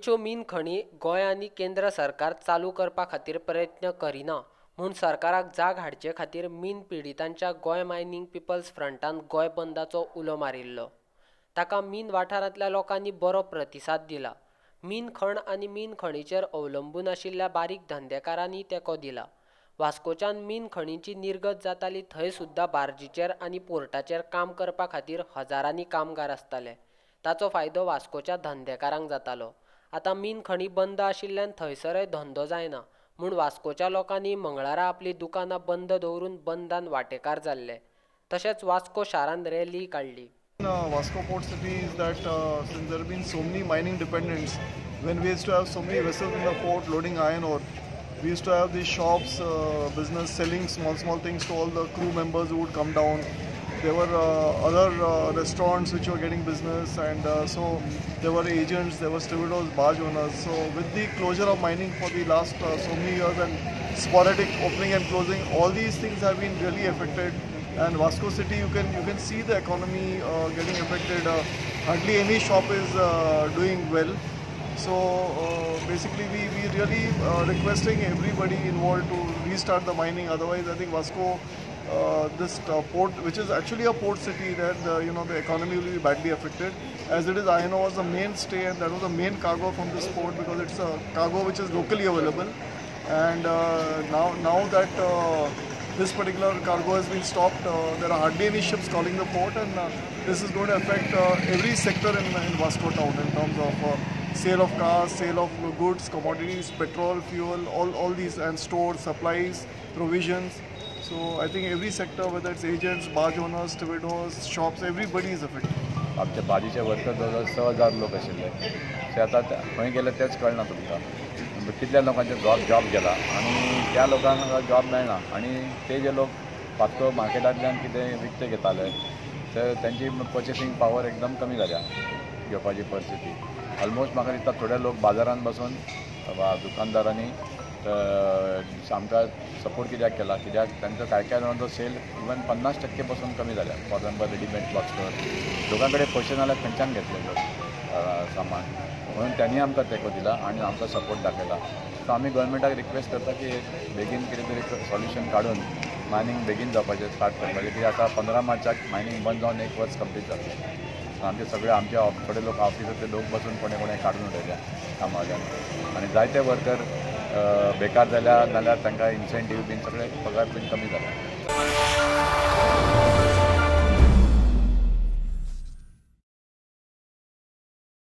गोंयच्यो मीन खणी गोंय आनी केंद्र सरकार चालू करपा खातीर प्रयत्न करिना म्हूण सरकाराक जाग हाडचे खातीर mean पिडीतांच्या Goa mining people's फ्रंटान Goa बंदाचो उलो मारिल्लो. ताका मीन वाठारांतल्या लोकांनी बरो प्रतिसाद दिला. मीन खण आनी मीन खणीचेर अवलंबून आशिल्ल्या बारीक धंदेकारांनी तेंको दिला. वास्कोच्यान मीन खणींची निर्गत जाताली थंय सुद्दां बार्जीचेर आनी पोर्टाचेर काम करपा खातीर हजारांनी कामगार आसताले. ताचो फायदो वास्कोच्या धंदेकारांक जातालो. आतां मीन खणी बंद आशिल्ल्यान थंयसरय धंदो जायना म्हूण वास्कोच्या लोकांनी मंगळारा आपलीं दुकानां बंद दवरून बंदान वांटेकार जाल्ले. तशेंच वास्को शारान रॅली काडली. Vasco port city is that since there have been so many mining dependents, when we used to have so many vessels in the port loading iron ore, we used to have these shops, business selling small things to all the crew members who would come down. There were other restaurants which were getting business, and so there were agents, there were stevedots, barge owners. So with the closure of mining for the last so many years and sporadic opening and closing, all these things have been really affected. And Vasco City, you can see the economy getting affected. Hardly any shop is doing well. So basically, we really requesting everybody involved to restart the mining. Otherwise, I think Vasco, this port, which is actually a port city, that the economy will be badly affected. As it is, iron ore was the mainstay, and that was the main cargo from this port because it's a cargo which is locally available. And now that this particular cargo has been stopped, there are hardly any ships calling the port, and this is going to affect every sector in Vasco town in terms of sale of cars, sale of goods, commodities, petrol, fuel, all these, and stores, supplies, provisions. So I think every sector, whether it's agents, barge owners, stevedots, shops, everybody is affected. आमच्या बाजीचे worker जवळ 6,000 लोक आशिल्ले ते आतां खंय गेले तेच कळना तुमकां. कितल्या लोकांचे जॉब गेला आणि त्या लोकांक जॉब मेळना आणि ते जे लोक वास्को मार्केटांतल्यान कितें विकते घेताले ते त्यांची पर्चेसींग पावर एकदम कमी जाल्या घेवपाची परिस्थिती. ऑलमोस्ट म्हाका दिसता थोडे लोक बाजारांत बसून दुकानदारांनी आमकां सपोर्ट कित्याक केला, कित्याक तांचो काय जाणांचो सेल इवन 50% पासून कमी जाल्या. For example readymade cloth store, लोकांकडे पयशे नाल्यार खंयच्यान घेतले सामान, म्हणून त्यांनी आमकां तेंको दिला आणि आमकां सपोर्ट दाखयला. सो आमी गोवोरमेंटाक रिक्वेस्ट करता की बेगीन कितें तरी सॉल्युशन काडून मायनींग बेगीन जावपाचें स्टार्ट करपाचें. कित्याक आतां 15 मार्चाक मायनींग बंद जावन 1 वर्स कंप्लीट जातलें. आमचे सगळे आमचे थोडे लोक ऑफिसांतले लोक बसून कोणे काडून उडयल्या कामावयल्यान आनी जायते वर्कर बेकार जाल्या नाल्यार तांकां इन्सेंटीव बीन सगळे पगार बीन कमी जाला.